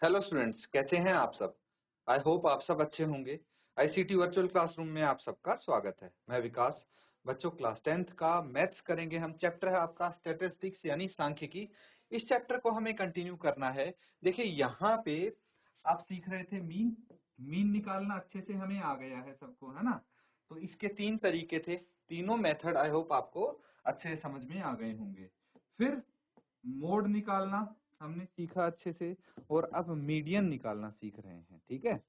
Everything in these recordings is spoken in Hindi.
हेलो स्टूडेंट्स, कैसे हैं आप सब। आई होप आप सब अच्छे होंगे। आईसीटी वर्चुअल क्लासरूम में आप सबका स्वागत है। मैं विकास। बच्चों, क्लास 10th का मैथ्स करेंगे हम। चैप्टर है आपका स्टैटिस्टिक्स यानी सांख्यिकी। इस चैप्टर को हमें कंटिन्यू करना है। देखिए यहाँ पे आप सीख रहे थे मीन निकालना अच्छे से हमें आ गया है सबको, है ना। तो इसके 3 तरीके थे, तीनों मेथड आई होप आपको अच्छे से समझ में आ गए होंगे। फिर मोड निकालना हमने सीखा अच्छे से, और अब मीडियन निकालना सीख रहे हैं। ठीक है,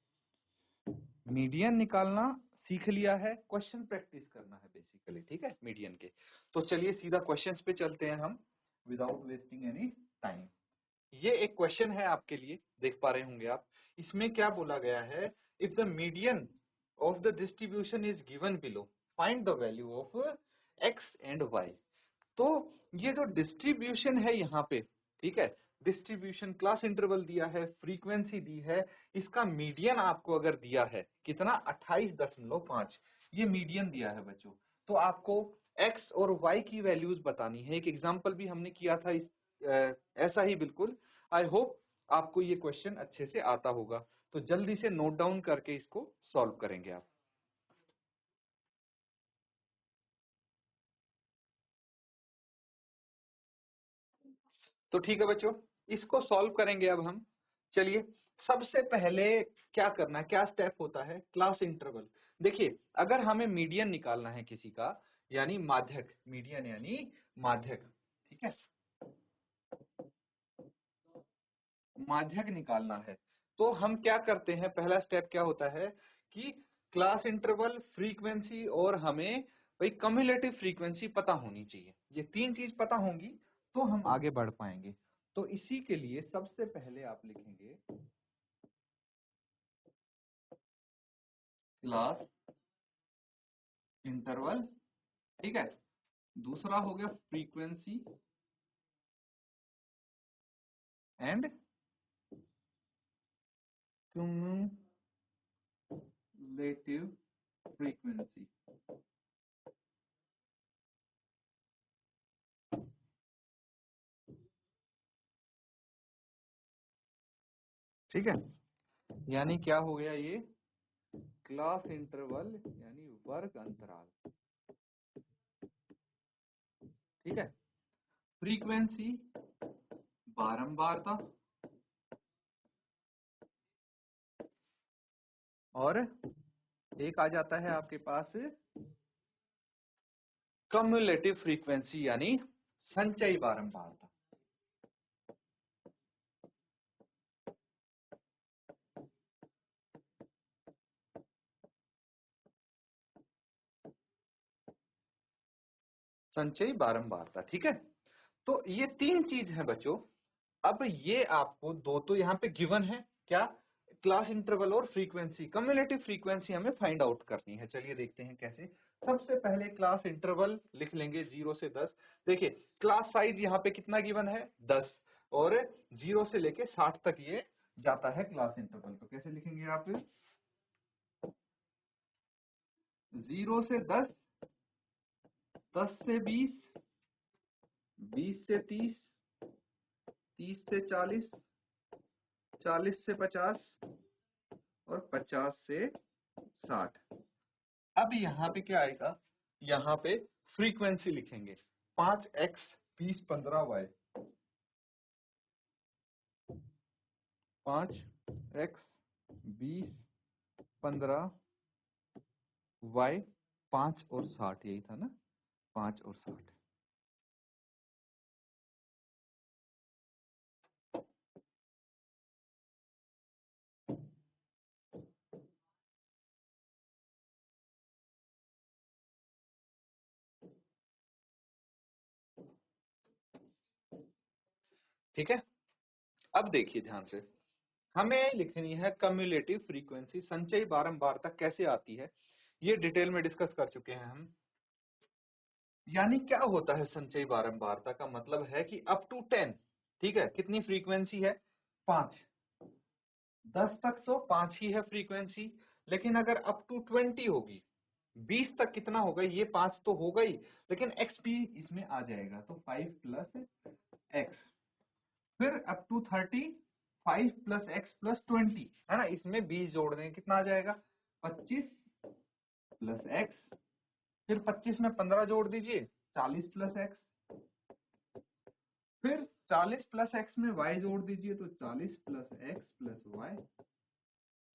मीडियन निकालना सीख लिया है, क्वेश्चन प्रैक्टिस करना है बेसिकली। ठीक है, मीडियन के। तो चलिए सीधा क्वेश्चंस पे चलते हैं हम, विदाउट वेस्टिंग एनी टाइम। ये एक क्वेश्चन है आपके लिए, देख पा रहे होंगे आप। इसमें क्या बोला गया है, if the median of the distribution is given below, find the value of X and Y. तो ये जो डिस्ट्रीब्यूशन है यहाँ पे, ठीक है, डिस्ट्रीब्यूशन क्लास इंटरवल दिया है, फ्रीक्वेंसी दी है, इसका मीडियन आपको अगर दिया है कितना 28.5, ये मीडियन दिया है बच्चों। तो आपको x और y की वैल्यूज बतानी है। एक एग्जांपल भी हमने किया था ऐसा ही बिल्कुल। आई होप आपको ये क्वेश्चन अच्छे से आता होगा। तो जल्दी से नोट डाउन करके इसको सॉल्व करेंगे आप। तो ठीक है बच्चों, इसको सॉल्व करेंगे अब हम। चलिए, सबसे पहले क्या करना है, क्या स्टेप होता है, क्लास इंटरवल। देखिए, अगर हमें मीडियन निकालना है किसी का, यानी माध्यक, मीडियन यानी माध्यक, ठीक है, माध्यक निकालना है, तो हम क्या करते हैं, पहला स्टेप क्या होता है कि क्लास इंटरवल, फ्रीक्वेंसी, और हमें भाई कम्युलेटिव फ्रीक्वेंसी पता होनी चाहिए। ये 3 चीज पता होंगी तो हम आगे बढ़ पाएंगे। तो इसी के लिए सबसे पहले आप लिखेंगे क्लास इंटरवल, ठीक है। दूसरा हो गया फ्रीक्वेंसी एंड क्युमुलेटिव फ्रीक्वेंसी, ठीक है। यानी क्या हो गया ये, क्लास इंटरवल यानी वर्ग अंतराल, ठीक है। फ्रीक्वेंसी बारंबारता, और एक आ जाता है आपके पास कम्युलेटिव फ्रीक्वेंसी यानी संचयी बारंबारता। संचयी बारंबारता, ठीक है। तो ये 3 चीज है बच्चों। अब ये आपको दो तो यहाँ पे गिवन है, क्या, क्लास इंटरवल और फ्रीक्वेंसी, कम्युलेटिव फ्रीक्वेंसी हमें फाइंड आउट करनी है। चलिए देखते हैं कैसे। सबसे पहले क्लास इंटरवल लिख लेंगे 0 से 10। देखिए, क्लास साइज यहाँ पे कितना गिवन है, 10, और 0 से लेके 60 तक ये जाता है क्लास इंटरवल। तो कैसे लिखेंगे आप, 0 से 10, 10 से 20, 20 से 30, 30 से 40, 40 से 50, और 50 से 60। अब यहाँ पे क्या आएगा, यहाँ पे फ्रीक्वेंसी लिखेंगे 5x 20 15y, 5x 20 15y, 5 और 60, यही था ना, 5 और 60। ठीक है। अब देखिए ध्यान से, हमें लिखनी है कम्युलेटिव फ्रीक्वेंसी, संचयी बारंबारता कैसे आती है, ये डिटेल में डिस्कस कर चुके हैं हम। यानी क्या होता है संचयी बारंबारता का मतलब है कि अप टू 10, ठीक है, कितनी फ्रीक्वेंसी है, 5, 10 तक तो 5 ही है फ्रीक्वेंसी। लेकिन अगर अप टू 20 होगी, 20 तक कितना होगा, ये 5 तो होगा ही, लेकिन x भी इसमें आ जाएगा, तो 5 प्लस x। फिर up to 30, 5 plus X plus 20, है ना, इसमें 20 जोड़ देंगे, कितना आ जाएगा 25 प्लस एक्स, फिर 25 में 15 जोड़ दीजिए 40 प्लस एक्स, फिर 40 प्लस एक्स में y जोड़ दीजिए तो 40 प्लस एक्स प्लस वाई,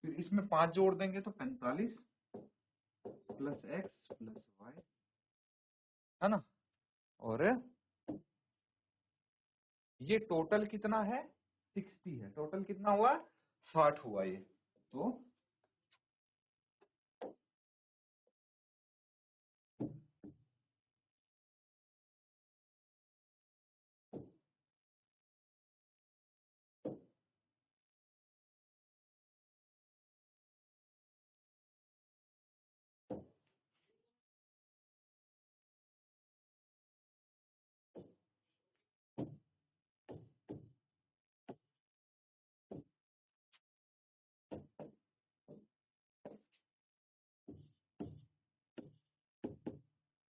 फिर इसमें 5 जोड़ देंगे तो 45 प्लस एक्स प्लस वाई, है ना। और ये टोटल कितना है 60 है, टोटल कितना हुआ 60 हुआ ये, तो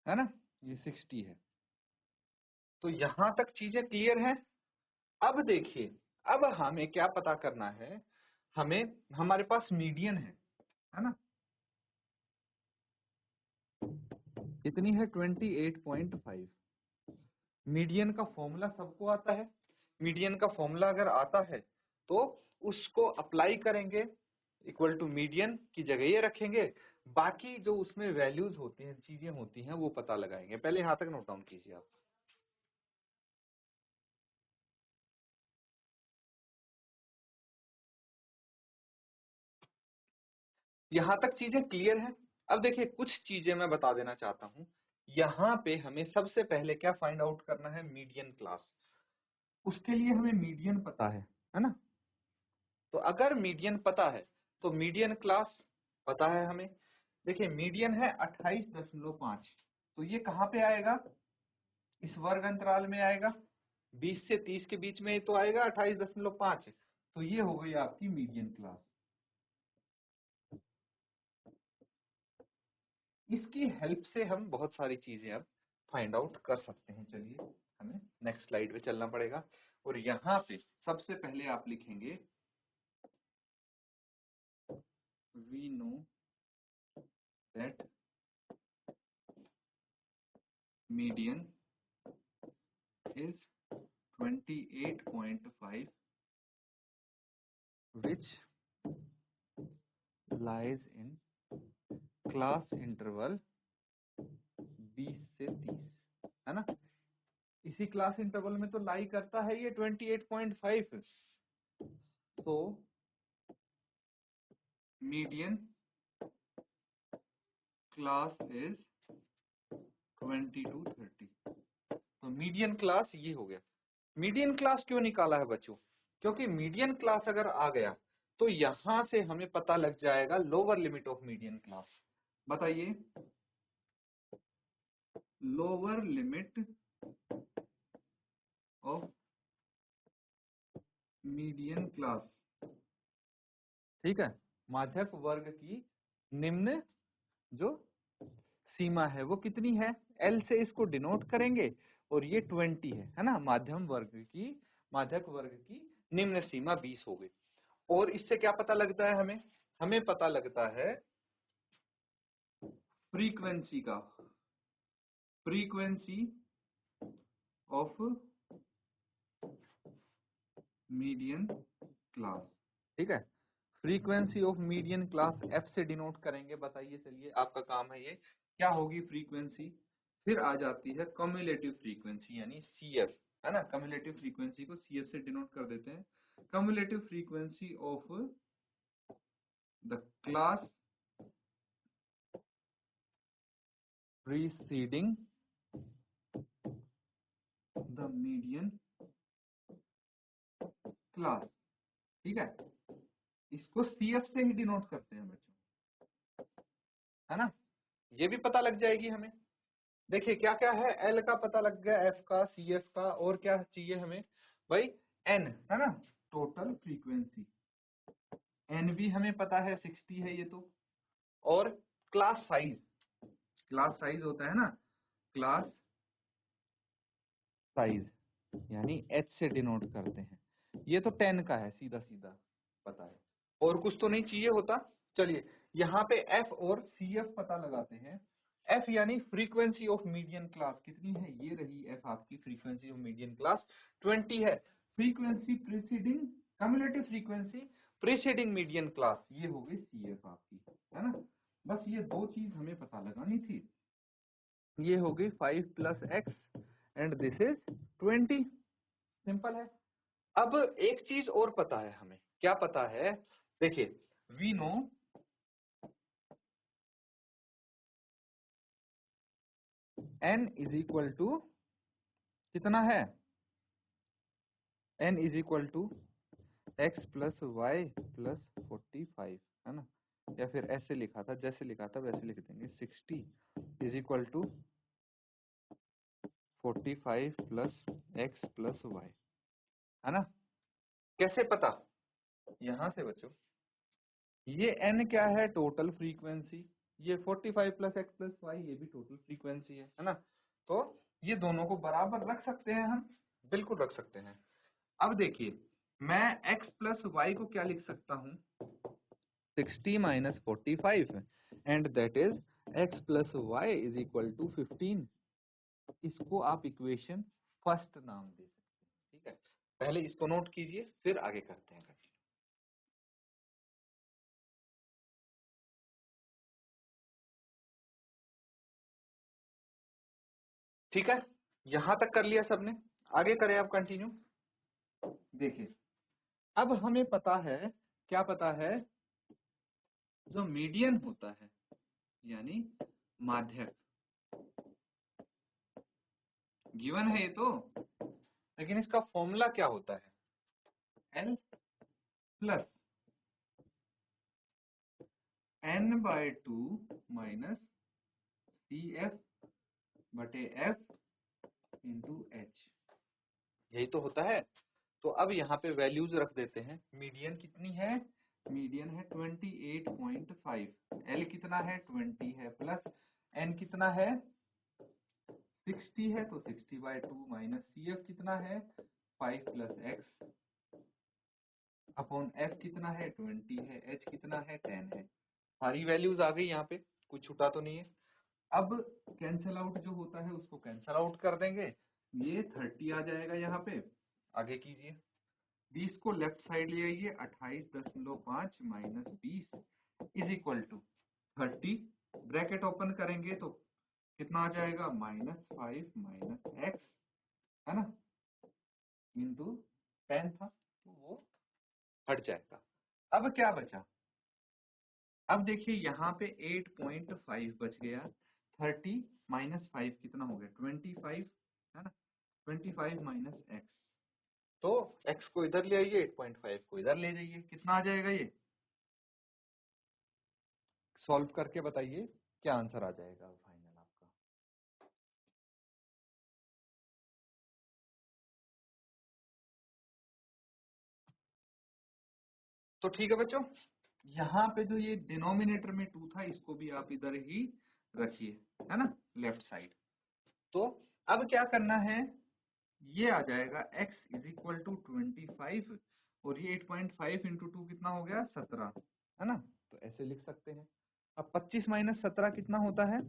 है ना, ये 60 है। तो यहां तक चीजें क्लियर हैं। अब देखिए, अब हमें क्या पता करना है, हमें, हमारे पास मीडियन है ना, कितनी है 28.5। मीडियन का फॉर्मूला सबको आता है, मीडियन का फॉर्मूला अगर आता है तो उसको अप्लाई करेंगे, इक्वल टू मीडियन की जगह ये रखेंगे, बाकी जो उसमें वैल्यूज होती हैं, चीजें होती हैं, वो पता लगाएंगे। पहले यहां तक नोट डाउन कीजिए आप। यहां तक चीजें क्लियर हैं। अब देखिए, कुछ चीजें मैं बता देना चाहता हूं। यहाँ पे हमें सबसे पहले क्या फाइंड आउट करना है, मीडियन क्लास। उसके लिए हमें मीडियन पता है ना। तो अगर मीडियन पता है तो मीडियन क्लास पता है हमें। देखिए, मीडियन है 28.5, तो ये कहाँ पे आएगा, इस वर्ग अंतराल में आएगा, 20 से 30 के बीच में तो आएगा 28.5, तो ये हो गई आपकी मीडियन क्लास। इसकी हेल्प से हम बहुत सारी चीजें अब फाइंड आउट कर सकते हैं। चलिए, हमें नेक्स्ट स्लाइड पे चलना पड़ेगा, और यहाँ पे सबसे पहले आप लिखेंगे, we know that median is 28.5 which lies in class interval 20 से 30, है ना। इसी क्लास इंटरवल में तो लाई करता है ये 28.5। तो मीडियन क्लास इज 20 to 30। तो मीडियन क्लास ये हो गया। मीडियन क्लास क्यों निकाला है बच्चों, क्योंकि मीडियन क्लास अगर आ गया तो यहां से हमें पता लग जाएगा lower limit of median class. बताइए, lower limit of median class, ठीक है, माध्यक वर्ग की निम्न जो सीमा है वो कितनी है, L से इसको डिनोट करेंगे, और ये 20 है ना, माध्यम वर्ग की, माध्यक वर्ग की निम्न सीमा 20 हो गई। और इससे क्या पता लगता है हमें, हमें पता लगता है फ्रीक्वेंसी का, फ्रीक्वेंसी ऑफ मीडियन क्लास, ठीक है। Frequency of median class F से डिनोट करेंगे। बताइए, चलिए, आपका काम है ये, क्या होगी फ्रीक्वेंसी। फिर आ जाती है कम्युलेटिव फ्रीक्वेंसी यानी CF, है ना। कम्युलेटिव फ्रीक्वेंसी को CF से डिनोट कर देते हैं, cumulative frequency of the class preceding the median class, ठीक है। इसको CF से ही डिनोट करते हैं बच्चों, है ना। ये भी पता लग जाएगी हमें। देखिए, क्या क्या है, L का पता लग गया, F का, CF का, और क्या चाहिए हमें भाई, N, है ना, टोटल फ्रीक्वेंसी। N भी हमें पता है 60 है ये तो। और क्लास साइज, क्लास साइज होता है ना, क्लास साइज यानी H से डिनोट करते हैं, ये तो 10 का है, सीधा सीधा पता है, और कुछ तो नहीं चाहिए होता। चलिए यहाँ पे एफ और सी एफ पता लगाते हैं। एफ यानी फ्रीक्वेंसी ऑफ मीडियन क्लास कितनी है, ये रही एफ आपकी फ्रीक्वेंसी ऑफ मीडियन क्लास 20 है। Frequency preceding cumulative frequency preceding median class, ये हो गई सी एफ आपकी, है ना। बस ये दो चीज हमें पता लगानी थी। ये हो गई 5 plus x and this is 20, simple है। अब एक चीज और पता है हमें, क्या पता है, देखिए we know n is equal to कितना है, n is equal to x plus Y plus 45, है ना, या फिर ऐसे लिखा था, जैसे लिखा था वैसे लिख देंगे, 60 is equal to 45 plus X plus Y, है ना। कैसे पता, यहां से बच्चों ये n क्या है, टोटल फ्रीक्वेंसी, ये 45 प्लस एक्स प्लस वाई ये भी टोटल फ्रीक्वेंसी है ना। तो ये दोनों को बराबर रख सकते हैं हम, बिल्कुल रख सकते हैं। अब देखिए मैं x प्लस वाई को क्या लिख सकता हूँ, 60 minus 45 and that is x plus Y is equal to 15। इसको आप इक्वेशन फर्स्ट नाम दे सकते हैं, ठीक है। पहले इसको नोट कीजिए, फिर आगे करते हैं। ठीक है, यहां तक कर लिया सबने, आगे करें आप कंटिन्यू। देखिए अब हमें पता है, क्या पता है, जो मीडियन होता है यानी माध्यक, गिवन है ये तो, लेकिन इसका फॉर्मूला क्या होता है, L plus N by 2 minus C F बटे एफ इंटू एच, यही तो होता है। तो अब यहाँ पे वैल्यूज रख देते हैं। मीडियन कितनी है, मीडियन है 28.5, एल कितना है 20 है, प्लस एन कितना है 60 है, तो 60 बाय 2 माइनस सी एफ कितना है 5 प्लस एक्स अपॉन एफ कितना है 20 है, एच कितना है 10 है। सारी वैल्यूज आ गई यहाँ पे, कुछ छूटा तो नहीं है। अब कैंसल आउट जो होता है उसको कैंसल आउट कर देंगे, ये 30 आ जाएगा यहाँ पे। आगे कीजिए, 20 को लेफ्ट साइड ले आइए, 28.5 minus 20 is equal to 30, bracket open करेंगे तो कितना आ जाएगा, -5 माइनस एक्स, है ना, इंटू 10 था तो वो हट जाएगा। अब क्या बचा, अब देखिए यहाँ पे 8.5 बच गया, 30 माइनस 5 कितना हो गया 25, है ना, 25 माइनस एक्स, तो x को इधर ले आइए, 8.5 को इधर ले जाइए, कितना आ जाएगा, ये सॉल्व करके बताइए क्या आंसर आ जाएगा फाइनल आपका। तो ठीक है बच्चों, यहाँ पे जो ये डिनोमिनेटर में 2 था इसको भी आप इधर ही रखिए, है ना, लेफ्ट साइड। तो अब क्या करना है, ये आ जाएगा x इज इक्वल टू 25 और ये 8.5 इंटू 2 कितना हो गया 17, है ना, तो ऐसे लिख सकते हैं। अब 25 माइनस 17 कितना होता है,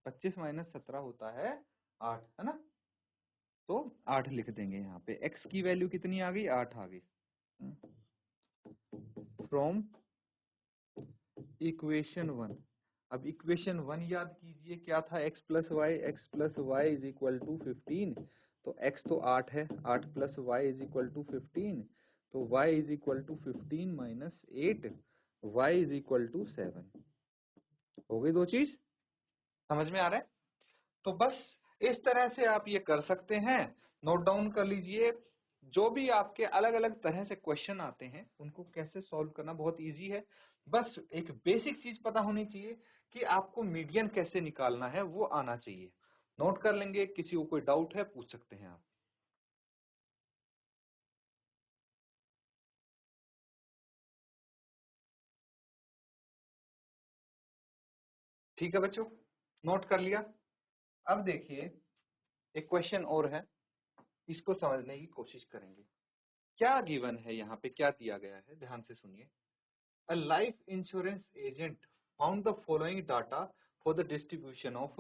25 माइनस 17 होता है 8, है ना, तो 8 लिख देंगे यहाँ पे। x की वैल्यू कितनी आ गई, 8 आ गई। फ्रॉम इक्वेशन 1, अब इक्वेशन 1 याद कीजिए क्या था, x plus Y is equal to 15, तो x तो 8 है, 8 plus Y is equal to 15, तो y is equal to 15 minus 8, y is equal to 7। हो गई दो चीज, समझ में आ रहा है। तो बस इस तरह से आप ये कर सकते हैं, नोट डाउन कर लीजिए। जो भी आपके अलग अलग तरह से क्वेश्चन आते हैं उनको कैसे सॉल्व करना बहुत इजी है। बस एक बेसिक चीज पता होनी चाहिए कि आपको मीडियन कैसे निकालना है, वो आना चाहिए। नोट कर लेंगे, किसी को कोई डाउट है पूछ सकते हैं आप। ठीक है बच्चों, नोट कर लिया। अब देखिए एक क्वेश्चन और है, इसको समझने की कोशिश करेंगे। क्या गिवन है यहाँ पे, क्या दिया गया है, ध्यान से सुनिए। A life insurance agent found the following data for the distribution of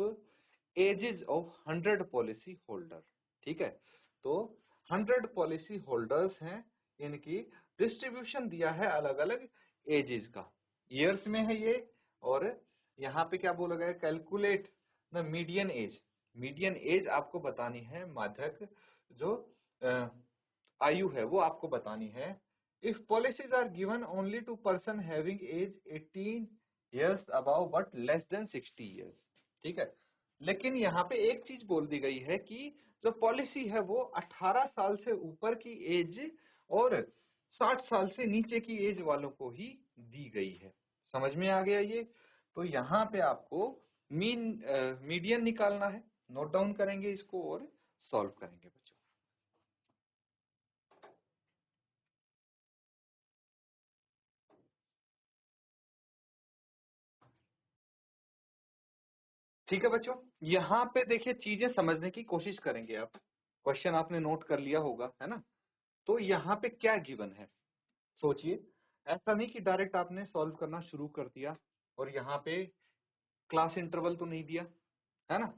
ages of 100 policy holder। ठीक है, तो 100 पॉलिसी होल्डर्स हैं, इनकी डिस्ट्रीब्यूशन दिया है अलग अलग एजेस का, ईयर्स में है ये। और यहाँ पे क्या बोला गया, calculate the median age. Median age आपको बतानी है, माध्यक जो आयु है वो आपको बतानी है। If policies are given only to person having age 18 years above but less than 60 years, ठीक है। लेकिन यहाँ पे एक चीज बोल दी गई है कि जो पॉलिसी है वो 18 साल से ऊपर की एज और 60 साल से नीचे की एज वालों को ही दी गई है। समझ में आ गया ये? तो यहाँ पे आपको मीडियन निकालना है, नोट डाउन करेंगे इसको और सॉल्व करेंगे बच्चों। ठीक है बच्चों, यहाँ पे देखिए चीजें समझने की कोशिश करेंगे आप। क्वेश्चन आपने नोट कर लिया होगा, है ना? तो यहाँ पे क्या गिवन है सोचिए। ऐसा नहीं कि डायरेक्ट आपने सॉल्व करना शुरू कर दिया और यहाँ पे क्लास इंटरवल तो नहीं दिया, है ना?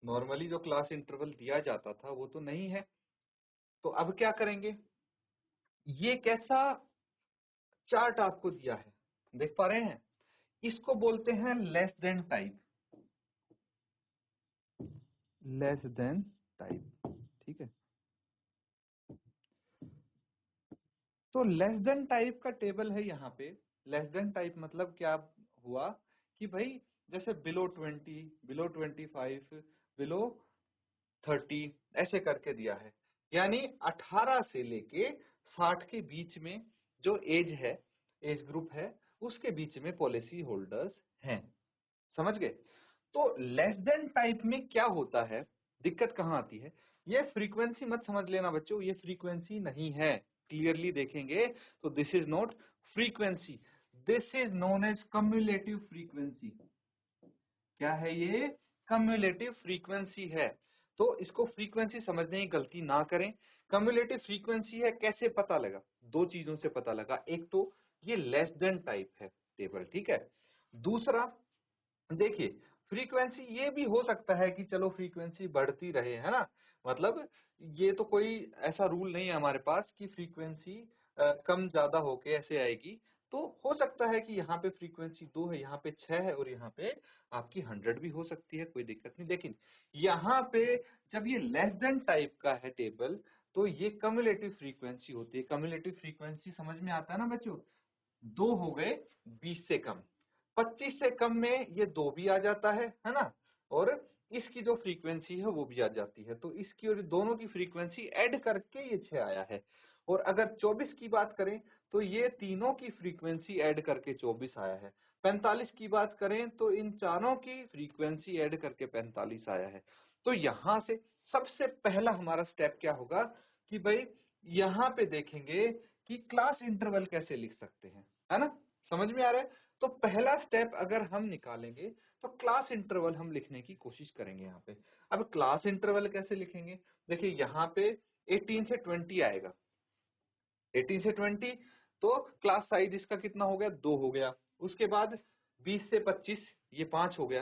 नॉर्मली जो क्लास इंटरवल दिया जाता था वो तो नहीं है। तो अब क्या करेंगे, ये कैसा चार्ट आपको दिया है, देख पा रहे हैं? इसको बोलते हैं less than type, less than type. ठीक है, तो लेस देन टाइप का टेबल है यहाँ पे। लेस देन टाइप मतलब क्या हुआ कि भाई जैसे बिलो 20, बिलो 25, बिलो 30 ऐसे करके दिया है। यानी 18 से लेके 60 के बीच में जो एज है, एज ग्रुप है, उसके बीच में पॉलिसी होल्डर्स हैं। समझ गए? तो लेस देन टाइप में क्या होता है, दिक्कत कहाँ आती है? ये फ्रीक्वेंसी मत समझ लेना बच्चों, ये फ्रीक्वेंसी नहीं है। क्लियरली देखेंगे तो this is not frequency, this is known as cumulative frequency. क्या है ये? कम्युलेटिव फ्रीक्वेंसी है। तो इसको फ्रीक्वेंसी समझने की गलती ना करें। कम्युलेटिव फ्रीक्वेंसी है, कैसे पता लगा? दो चीजों से पता लगा। एक तो ये लेस देन टाइप है टेबल, ठीक है। दूसरा देखिए, फ्रीक्वेंसी ये भी हो सकता है कि चलो फ्रीक्वेंसी बढ़ती रहे, है ना? मतलब ये तो कोई ऐसा रूल नहीं है हमारे पास कि फ्रीक्वेंसी कम ज्यादा होके ऐसे आएगी। तो हो सकता है कि यहाँ पे फ्रीक्वेंसी 2 है, यहाँ पे 6 है और यहाँ पे आपकी 100 भी हो सकती है, कोई दिक्कत नहीं। लेकिन यहाँ पे जब ये लेस देन टाइप का है टेबल, तो ये कम्युलेटिव फ्रीक्वेंसी होती है। कम्युलेटिव फ्रीक्वेंसी समझ में आता है ना बच्चों? 2 हो गए 20 से कम, 25 से कम में ये 2 भी आ जाता है ना? और इसकी जो फ्रीक्वेंसी है वो भी आ जाती है। तो इसकी और दोनों की फ्रीक्वेंसी ऐड करके ये 6 आया है। और अगर 24 की बात करें तो ये तीनों की फ्रीक्वेंसी ऐड करके 24 आया है। 45 की बात करें तो इन चारों की फ्रीक्वेंसी ऐड करके 45 आया है। तो यहाँ से सबसे पहला हमारा स्टेप क्या होगा कि भाई यहाँ पे देखेंगे कि क्लास इंटरवल कैसे लिख सकते हैं, है ना? समझ में आ रहा है? तो पहला स्टेप अगर हम निकालेंगे तो क्लास इंटरवल हम लिखने की कोशिश करेंगे यहाँ पे। अब क्लास इंटरवल कैसे लिखेंगे? देखिए यहाँ पे 18 से 20 आएगा, 18 से 20, तो क्लास साइज इसका कितना हो गया? 2 हो गया। उसके बाद 20 से 25, ये 5 हो गया।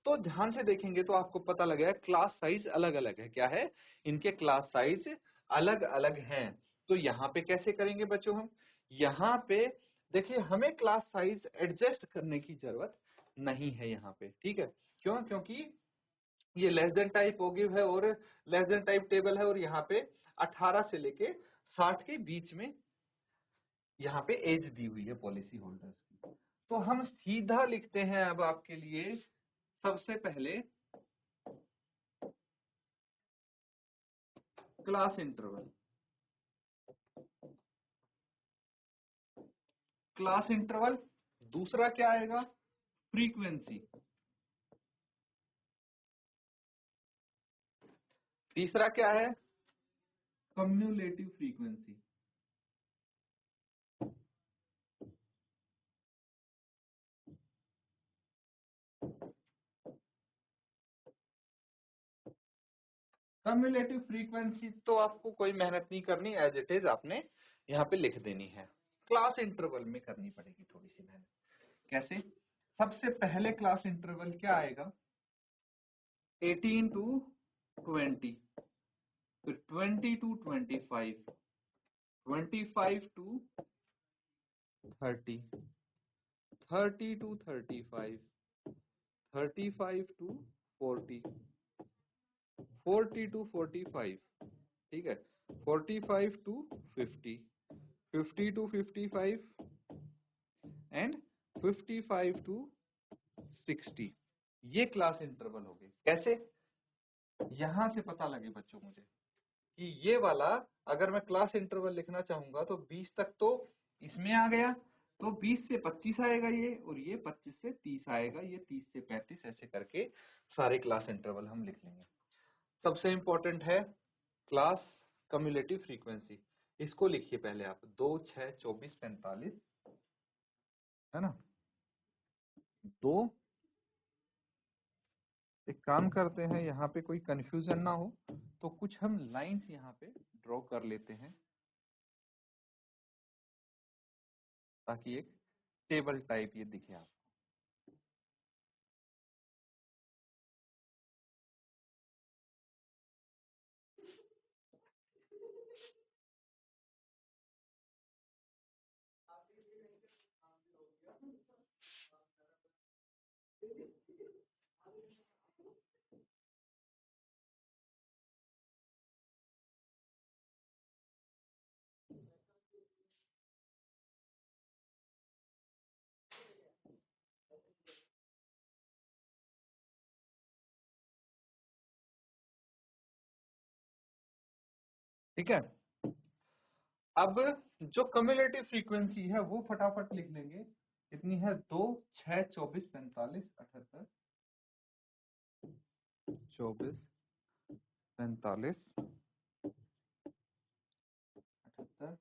तो ध्यान से देखेंगे तो आपको पता लगेगा क्लास साइज अलग अलग है। क्या है? इनके क्लास साइज अलग अलग हैं। तो यहाँ पे कैसे करेंगे बच्चों हम? यहाँ पे देखिए हमें क्लास साइज एडजस्ट करने की जरूरत नहीं है यहाँ पे, ठीक है? क्यों? क्योंकि ये लेस देन टाइप ओगिव है और लेस देन टाइप टेबल है और यहाँ पे 18 से लेके 60 के बीच में यहाँ पे एज दी हुई है पॉलिसी होल्डर्स की। तो हम सीधा लिखते हैं अब आपके लिए सबसे पहले क्लास इंटरवल। क्लास इंटरवल, दूसरा क्या आएगा? फ्रीक्वेंसी। तीसरा क्या है? Cumulative frequency. कम्युलेटिव फ्रीक्वेंसी तो आपको कोई मेहनत नहीं करनी, एज इट इज आपने यहाँ पे लिख देनी है। क्लास इंटरवल में करनी पड़ेगी थोड़ी सी मेहनत। कैसे? सबसे पहले क्लास इंटरवल क्या आएगा? 18 to 20, फिर 20 to 25, 25 to 30, 30 to 35, 35 to 40, 40 to 45, ठीक है, 45 to 50, 50 to 55 एंड 55 to 60। ये क्लास इंटरवल हो गए। कैसे? यहां से पता लगे बच्चों मुझे कि ये वाला अगर मैं क्लास इंटरवल लिखना चाहूंगा तो 20 तक तो इसमें आ गया, तो 20 से 25 आएगा ये, और ये 25 से 30 आएगा, ये 30 से 35, ऐसे करके सारे क्लास इंटरवल हम लिख लेंगे। सबसे इंपॉर्टेंट है क्लास कम्युलेटिव फ्रीक्वेंसी। इसको लिखिए पहले आप, 2, 6, 24, 45, है ना। दो, एक काम करते हैं, यहाँ पे कोई कंफ्यूजन ना हो तो कुछ हम लाइंस यहाँ पे ड्रॉ कर लेते हैं ताकि एक टेबल टाइप ये दिखे आपको। ठीक है, अब जो कम्युलेटिव फ्रीक्वेंसी है वो फटाफट लिख लेंगे। कितनी है? 2, 6, 24, 45, 78, 24, 45, 78, 89,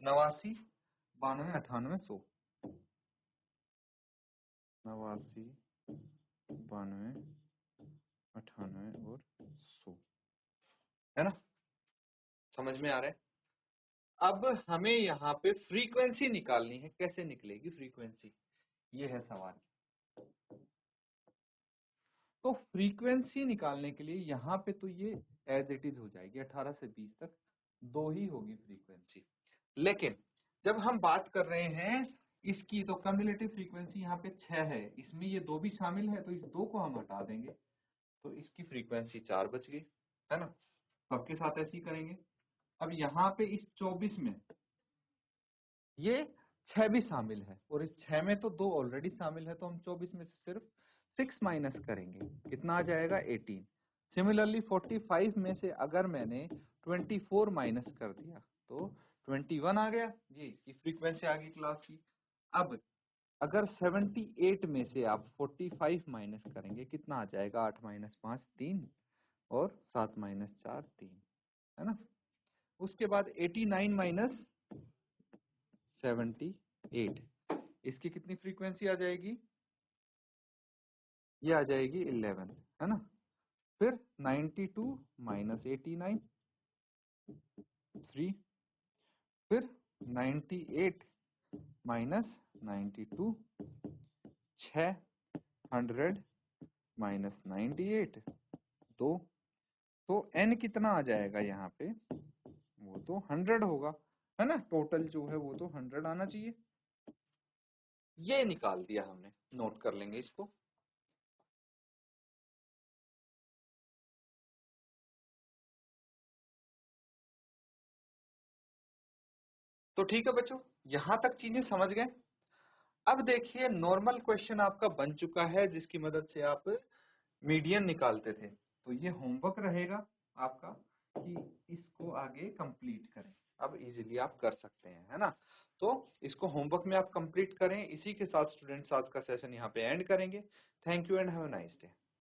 92, 98, 100, 89, 92, 98 और 100, है ना। समझ में आ रहा है? अब हमें यहाँ पे फ्रीक्वेंसी निकालनी है। कैसे निकलेगी फ्रीक्वेंसी, ये है सवाल। तो फ्रीक्वेंसी निकालने के लिए यहाँ पे तो ये एज इट इज हो जाएगी, 18 से 20 तक 2 ही होगी फ्रीक्वेंसी। लेकिन जब हम बात कर रहे हैं इसकी, तो कम्युलेटिव फ्रीक्वेंसी यहाँ पे 6 है, इसमें ये 2 भी शामिल है, तो इस 2 को हम हटा देंगे, तो इसकी फ्रीक्वेंसी 4 बच गई, है ना। सबके साथ ऐसे ही करेंगे। अब यहाँ पे इस 24 में ये 6 भी शामिल है, और इस 6 में तो 2 ऑलरेडी शामिल है, तो हम 24 में से सिर्फ 6 माइनस करेंगे, कितना आ जाएगा? 18। सिमिलरली 45 में से अगर मैंने 24 माइनस कर दिया तो 21 आ गया, ये इसकी फ्रीक्वेंसी आ गई क्लास की। अब अगर 78 में से आप 45 माइनस करेंगे, कितना आ जाएगा? 8 माइनस 5, 3, और 7 माइनस 4, 3, है ना। उसके बाद 89 माइनस 78, इसकी कितनी फ्रीक्वेंसी आ जाएगी? ये आ जाएगी 11, है ना। फिर 92 माइनस 89, 3, फिर 98 माइनस 92, 600 माइनस 98, 2। तो n कितना आ जाएगा यहाँ पे? वो तो 100 होगा, है ना। टोटल जो है वो तो 100 आना चाहिए। ये निकाल दिया हमने, नोट कर लेंगे इसको। तो ठीक है बच्चों, यहां तक चीजें समझ गए। अब देखिए नॉर्मल क्वेश्चन आपका बन चुका है जिसकी मदद से आप मीडियन निकालते थे। तो ये होमवर्क रहेगा आपका कि इसको आगे कंप्लीट करें। अब इजीली आप कर सकते हैं, है ना। तो इसको होमवर्क में आप कंप्लीट करें। इसी के साथ स्टूडेंट्स आज का सेशन यहाँ पे एंड करेंगे। Thank you and have a nice day.